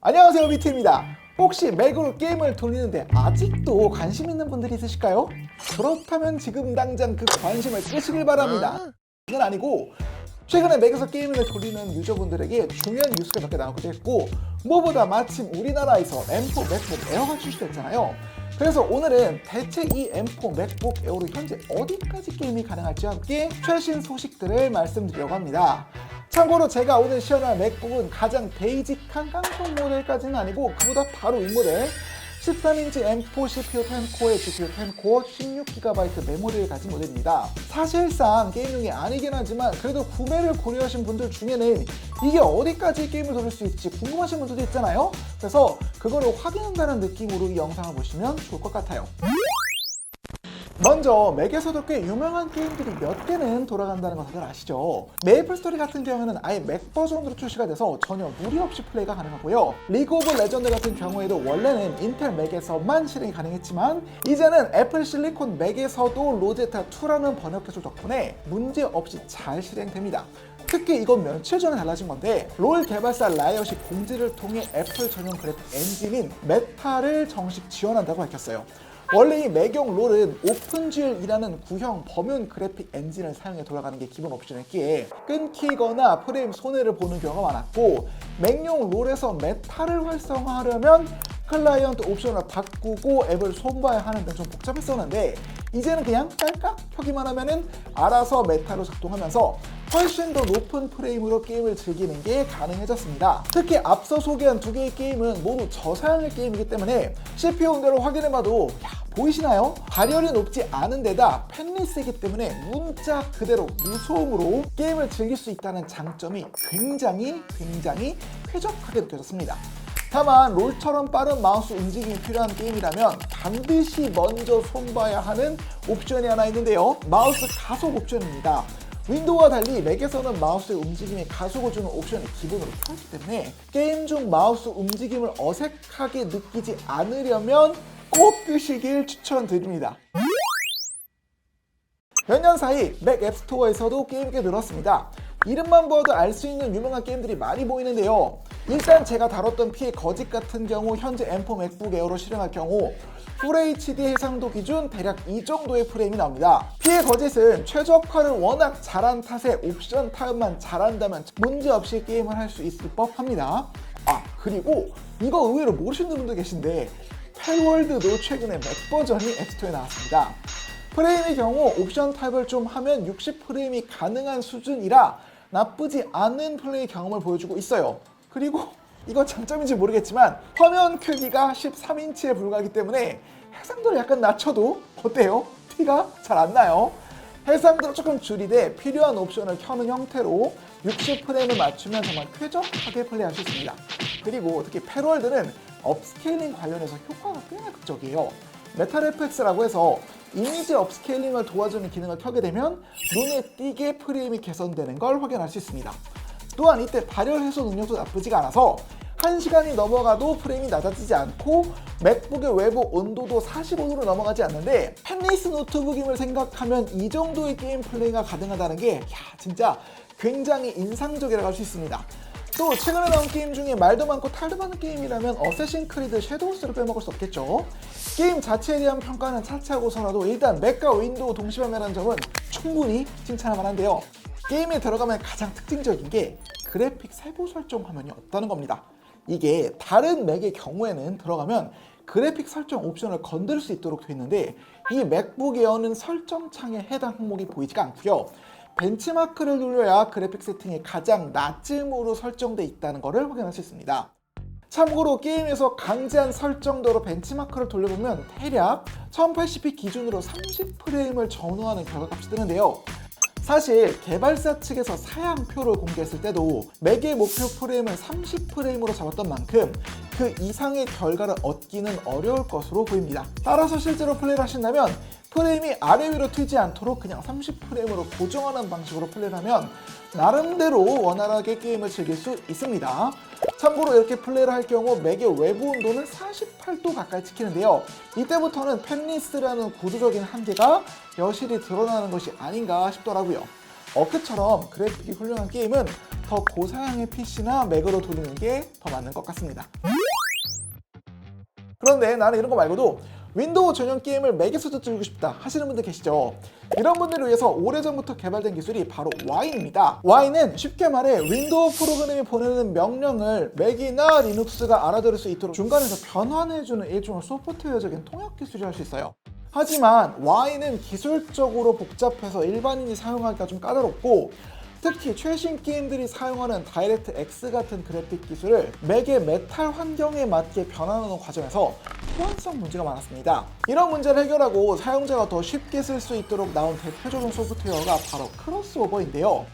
안녕하세요, 비트입니다. 혹시 맥으로 게임을 돌리는데 아직도 관심 있는 분들이 있으실까요? 그렇다면 지금 당장 그 관심을 끄시길 바랍니다. 그건 아니고 최근에 맥에서 게임을 돌리는 유저분들에게 중요한 뉴스가 몇 개 나오기도 했고, 무엇보다 마침 우리나라에서 M4 맥북 에어가 출시됐잖아요. 그래서 오늘은 대체 이 M4 맥북 에어로 현재 어디까지 게임이 가능할지와 함께 최신 소식들을 말씀드리려고 합니다. 참고로 제가 오늘 시연할 맥북은 가장 베이직한 깡통 모델까지는 아니고 그보다 바로 윗모델 13인치 M4 CPU 10코어의 GPU 10코어 16GB 메모리를 가진 모델입니다. 사실상 게임용이 아니긴 하지만 그래도 구매를 고려하신 분들 중에는 이게 어디까지 게임을 돌릴 수 있을지 궁금하신 분들도 있잖아요. 그래서 그거를 확인한다는 느낌으로 이 영상을 보시면 좋을 것 같아요. 먼저 맥에서도 꽤 유명한 게임들이 몇 개는 돌아간다는 거 다들 아시죠? 메이플스토리 같은 경우에는 아예 맥 버전으로 출시가 돼서 전혀 무리 없이 플레이가 가능하고요. 리그 오브 레전드 같은 경우에도 원래는 인텔 맥에서만 실행이 가능했지만 이제는 애플 실리콘 맥에서도 로제타 2라는 번역 기술 덕분에 문제없이 잘 실행됩니다. 특히 이건 며칠 전에 달라진 건데 롤 개발사 라이엇이 공지를 통해 애플 전용 그래픽 엔진인 메타를 정식 지원한다고 밝혔어요. 원래 이 매경 롤은 오픈GL이라는 구형 범용 그래픽 엔진을 사용해 돌아가는 게 기본 옵션이었기에 끊기거나 프레임 손해를 보는 경우가 많았고, 맥용 롤에서 메타를 활성화하려면 클라이언트 옵션을 바꾸고 앱을 손봐야 하는 등 좀 복잡했었는데 이제는 그냥 딸깍 켜기만 하면은 알아서 메타로 작동하면서 훨씬 더 높은 프레임으로 게임을 즐기는 게 가능해졌습니다. 특히 앞서 소개한 두 개의 게임은 모두 저사양의 게임이기 때문에 CPU 온도를 확인해봐도 보이시나요? 발열이 높지 않은 데다 팬리스이기 때문에 문자 그대로 무소음으로 게임을 즐길 수 있다는 장점이 굉장히 쾌적하게 느껴졌습니다. 다만 롤처럼 빠른 마우스 움직임이 필요한 게임이라면 반드시 먼저 손봐야 하는 옵션이 하나 있는데요. 마우스 가속 옵션입니다. 윈도우와 달리 맥에서는 마우스의 움직임에 가속을 주는 옵션이 기본으로 켜있기 때문에 게임 중 마우스 움직임을 어색하게 느끼지 않으려면 꼭 끄시길 추천드립니다. 몇 년 사이 맥 앱스토어에서도 게임이 꽤 늘었습니다. 이름만 보아도 알 수 있는 유명한 게임들이 많이 보이는데요. 일단 제가 다뤘던 피해 거짓 같은 경우 현재 M4 맥북 에어로 실행할 경우 FHD 해상도 기준 대략 이 정도의 프레임이 나옵니다. 피해 거짓은 최적화를 워낙 잘한 탓에 옵션 타협만 잘한다면 문제없이 게임을 할 수 있을 법합니다. 그리고 이거 의외로 모르시는 분도 계신데 펠월드도 최근에 맥 버전이 앱스토어에 나왔습니다. 프레임의 경우 옵션 타입을 좀 하면 60프레임이 가능한 수준이라 나쁘지 않은 플레이 경험을 보여주고 있어요. 그리고 이거 장점인지 모르겠지만 화면 크기가 13인치에 불과하기 때문에 해상도를 약간 낮춰도 어때요? 티가 잘 안 나요. 해상도를 조금 줄이되 필요한 옵션을 켜는 형태로 60프레임을 맞추면 정말 쾌적하게 플레이할 수 있습니다. 그리고 특히 펠월드는 업스케일링 관련해서 효과가 꽤나 극적이에요. 메탈 FX라고 해서 이미지 업스케일링을 도와주는 기능을 켜게 되면 눈에 띄게 프레임이 개선되는 걸 확인할 수 있습니다. 또한 이때 발열 해소 능력도 나쁘지가 않아서 1시간이 넘어가도 프레임이 낮아지지 않고 맥북의 외부 온도도 45도로 넘어가지 않는데 펜리스 노트북임을 생각하면 이 정도의 게임 플레이가 가능하다는 게 진짜 굉장히 인상적이라고 할 수 있습니다. 또 최근에 나온 게임 중에 말도 많고 탈도 많은 게임이라면 어쌔신 크리드 섀도우스를 빼먹을 수 없겠죠. 게임 자체에 대한 평가는 차치하고서라도 일단 맥과 윈도우 동시발매라는 점은 충분히 칭찬할 만한데요. 게임에 들어가면 가장 특징적인 게 그래픽 세부 설정 화면이 없다는 겁니다. 이게 다른 맥의 경우에는 들어가면 그래픽 설정 옵션을 건들 수 있도록 되어 있는데 이 맥북 에어는 설정창에 해당 항목이 보이지가 않고요. 벤치마크를 눌러야 그래픽 세팅이 가장 낮음으로 설정되어 있다는 것을 확인할 수 있습니다. 참고로 게임에서 강제한 설정도로 벤치마크를 돌려보면 대략 1080p 기준으로 30프레임을 전후하는 결과값이 뜨는데요. 사실 개발사 측에서 사양표를 공개했을 때도 맥의 목표 프레임을 30프레임으로 잡았던 만큼 그 이상의 결과를 얻기는 어려울 것으로 보입니다. 따라서 실제로 플레이를 하신다면 프레임이 아래 위로 튀지 않도록 그냥 30프레임으로 고정하는 방식으로 플레이를 하면 나름대로 원활하게 게임을 즐길 수 있습니다. 참고로 이렇게 플레이를 할 경우 맥의 외부 온도는 48도 가까이 찍히는데요. 이때부터는 펜리스라는 구조적인 한계가 여실히 드러나는 것이 아닌가 싶더라고요. 어크처럼 그래픽이 훌륭한 게임은 더 고사양의 PC나 맥으로 돌리는 게 더 맞는 것 같습니다. 그런데 나는 이런 거 말고도 윈도우 전용 게임을 맥에서도 즐기고 싶다 하시는 분들 계시죠. 이런 분들을 위해서 오래전부터 개발된 기술이 바로 Wine입니다. Wine은 쉽게 말해 윈도우 프로그램이 보내는 명령을 맥이나 리눅스가 알아들을 수 있도록 중간에서 변환해주는 일종의 소프트웨어적인 통역 기술이 할 수 있어요. 하지만 Wine은 기술적으로 복잡해서 일반인이 사용하기가 좀 까다롭고, 특히 최신 게임들이 사용하는 다이렉트 X 같은 그래픽 기술을 맥의 메탈 환경에 맞게 변환하는 과정에서 호환성 문제가 많았습니다. 이런 문제를 해결하고 사용자가 더 쉽게 쓸 수 있도록 나온 대표적인 소프트웨어가 바로 크로스오버인데요.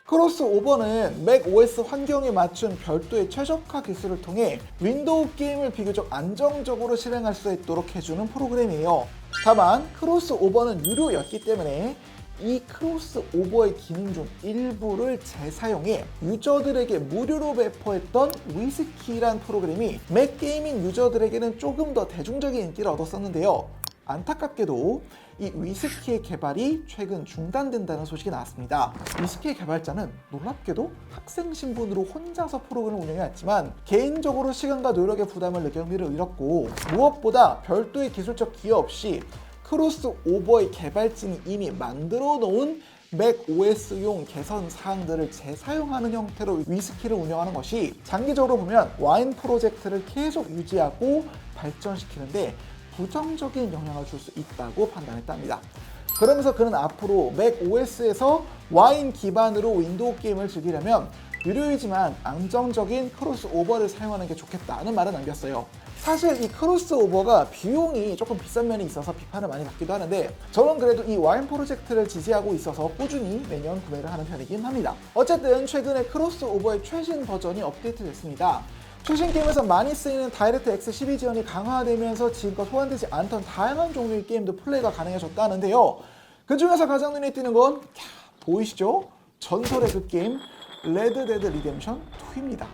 크로스오버는 맥 OS 환경에 맞춘 별도의 최적화 기술을 통해 윈도우 게임을 비교적 안정적으로 실행할 수 있도록 해주는 프로그램이에요. 다만 크로스오버는 유료였기 때문에 이 크로스오버의 기능 중 일부를 재사용해 유저들에게 무료로 배포했던 위스키란 프로그램이 맥 게이밍 유저들에게는 조금 더 대중적인 인기를 얻었었는데요. 안타깝게도 이 위스키의 개발이 최근 중단된다는 소식이 나왔습니다. 위스키의 개발자는 놀랍게도 학생 신분으로 혼자서 프로그램을 운영해왔지만 개인적으로 시간과 노력의 부담을 느껴 흥미를 잃었고, 무엇보다 별도의 기술적 기여 없이 크로스오버의 개발진이 이미 만들어 놓은 맥 OS용 개선 사항들을 재사용하는 형태로 위스키를 운영하는 것이 장기적으로 보면 와인 프로젝트를 계속 유지하고 발전시키는데 부정적인 영향을 줄 수 있다고 판단했답니다. 그러면서 그는 앞으로 맥 OS에서 와인 기반으로 윈도우 게임을 즐기려면 유료이지만 안정적인 크로스오버를 사용하는 게 좋겠다는 말을 남겼어요. 사실 이 크로스오버가 비용이 조금 비싼 면이 있어서 비판을 많이 받기도 하는데, 저는 그래도 이 와인 프로젝트를 지지하고 있어서 꾸준히 매년 구매를 하는 편이긴 합니다. 어쨌든 최근에 크로스오버의 최신 버전이 업데이트됐습니다. 최신 게임에서 많이 쓰이는 다이렉트 X 12 지원이 강화되면서 지금껏 호환되지 않던 다양한 종류의 게임도 플레이가 가능해졌다는데요. 그 중에서 가장 눈에 띄는 건 보이시죠? 전설의 그 게임 레드 데드 리뎀션 2입니다.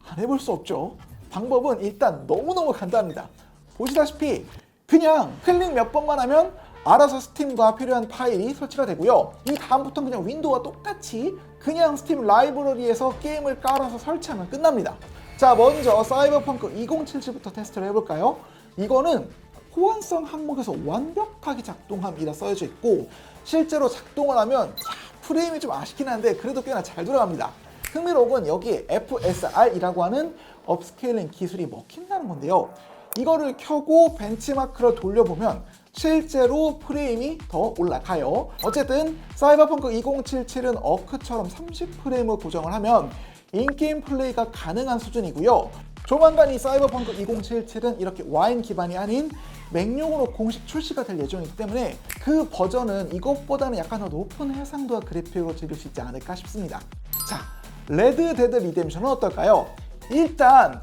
안 해볼 수 없죠. 방법은 일단 너무너무 간단합니다. 보시다시피 그냥 클릭 몇 번만 하면 알아서 스팀과 필요한 파일이 설치가 되고요. 이 다음부터는 그냥 윈도우와 똑같이 그냥 스팀 라이브러리에서 게임을 깔아서 설치하면 끝납니다. 자, 먼저 사이버펑크 2077부터 테스트를 해볼까요? 이거는 호환성 항목에서 완벽하게 작동함이라 써져 있고, 실제로 작동을 하면 프레임이 좀 아쉽긴 한데 그래도 꽤나 잘 돌아갑니다. 흥미로운 건 여기에 FSR이라고 하는 업스케일링 기술이 먹힌다는 건데요. 이거를 켜고 벤치마크를 돌려보면 실제로 프레임이 더 올라가요. 어쨌든 사이버펑크 2077은 어크처럼 30프레임을 고정을 하면 인게임 플레이가 가능한 수준이고요. 조만간 이 사이버펑크 2077은 이렇게 와인 기반이 아닌 맥용으로 공식 출시가 될 예정이기 때문에 그 버전은 이것보다는 약간 더 높은 해상도와 그래픽으로 즐길 수 있지 않을까 싶습니다. 자, 레드 데드 리뎀션은 어떨까요? 일단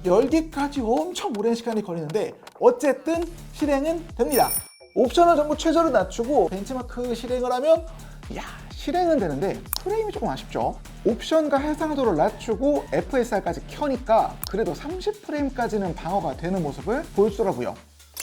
열기까지 엄청 오랜 시간이 걸리는데 어쨌든 실행은 됩니다. 옵션을 전부 최저로 낮추고 벤치마크 실행을 하면 실행은 되는데 프레임이 조금 아쉽죠. 옵션과 해상도를 낮추고 FSR까지 켜니까 그래도 30프레임까지는 방어가 되는 모습을 보여주더라고요.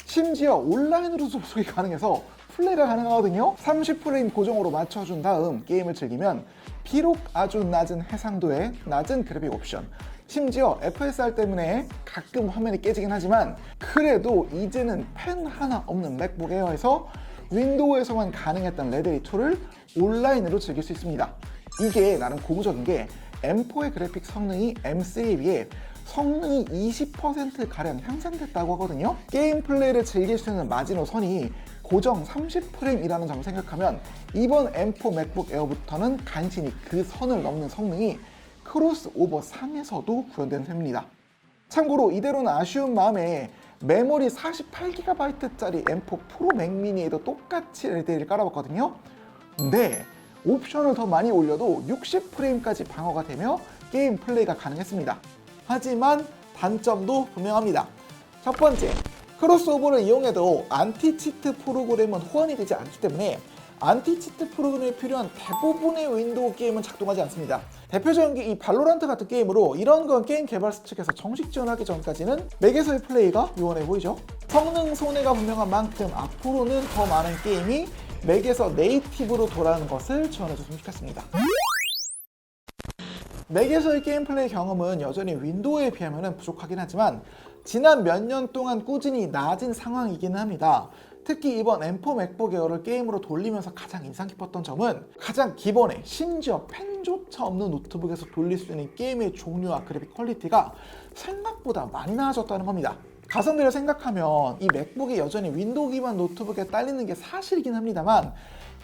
심지어 온라인으로도 접속이 가능해서 플레이가 가능하거든요. 30프레임 고정으로 맞춰준 다음 게임을 즐기면 비록 아주 낮은 해상도의 낮은 그래픽 옵션, 심지어 FSR 때문에 가끔 화면이 깨지긴 하지만 그래도 이제는 펜 하나 없는 맥북 에어에서 윈도우에서만 가능했던 레데리2를 온라인으로 즐길 수 있습니다. 이게 나름 고무적인 게 M4의 그래픽 성능이 M3에 비해 성능이 20%가량 향상됐다고 하거든요. 게임 플레이를 즐길 수 있는 마지노선이 고정 30프레임이라는 점을 생각하면 이번 M4 맥북 에어부터는 간신히 그 선을 넘는 성능이 크로스오버 상에서도 구현된 셈입니다. 참고로 이대로는 아쉬운 마음에 메모리 48GB짜리 M4 프로 맥미니에도 똑같이 LED를 깔아봤거든요. 근데 옵션을 더 많이 올려도 60프레임까지 방어가 되며 게임 플레이가 가능했습니다. 하지만 단점도 분명합니다. 첫 번째, 크로스오버를 이용해도 안티치트 프로그램은 호환이 되지 않기 때문에 안티치트 프로그램이 필요한 대부분의 윈도우 게임은 작동하지 않습니다. 대표적인 게 이 발로란트 같은 게임으로 이런 건 게임 개발사 측에서 정식 지원하기 전까지는 맥에서의 플레이가 요원해 보이죠. 성능 손해가 분명한 만큼 앞으로는 더 많은 게임이 맥에서 네이티브로 돌아가는 것을 지원해줬으면 좋겠습니다. 맥에서의 게임 플레이 경험은 여전히 윈도우에 비하면 부족하긴 하지만 지난 몇 년 동안 꾸준히 낮은 상황이기는 합니다. 특히 이번 M4 맥북 에어를 게임으로 돌리면서 가장 인상 깊었던 점은 가장 기본에 심지어 펜조차 없는 노트북에서 돌릴 수 있는 게임의 종류와 그래픽 퀄리티가 생각보다 많이 나아졌다는 겁니다. 가성비를 생각하면 이 맥북이 여전히 윈도우 기반 노트북에 딸리는 게 사실이긴 합니다만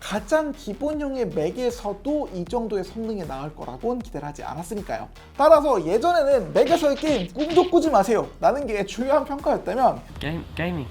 가장 기본형의 맥에서도 이 정도의 성능이 나올 거라고는 기대를 하지 않았으니까요. 따라서 예전에는 맥에서의 게임 꿈도 꾸지 마세요 라는 게 주요한 평가였다면 게이밍.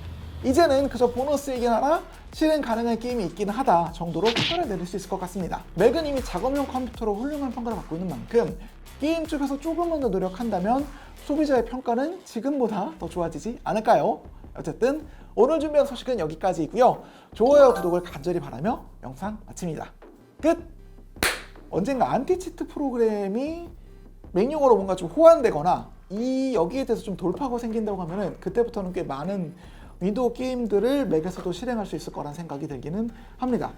이제는 그저 보너스이긴 하나 실행 가능한 게임이 있기는 하다 정도로 평가를 내릴 수 있을 것 같습니다. 맥은 이미 작업용 컴퓨터로 훌륭한 평가를 받고 있는 만큼 게임 쪽에서 조금만 더 노력한다면 소비자의 평가는 지금보다 더 좋아지지 않을까요? 어쨌든 오늘 준비한 소식은 여기까지이고요. 좋아요, 구독을 간절히 바라며 영상 마칩니다. 끝! 언젠가 안티치트 프로그램이 맥용어로 뭔가 좀 호환되거나 여기에 대해서 좀 돌파구가 생긴다고 하면은 그때부터는 꽤 많은 윈도우 게임들을 맥에서도 실행할 수 있을 거란 생각이 들기는 합니다.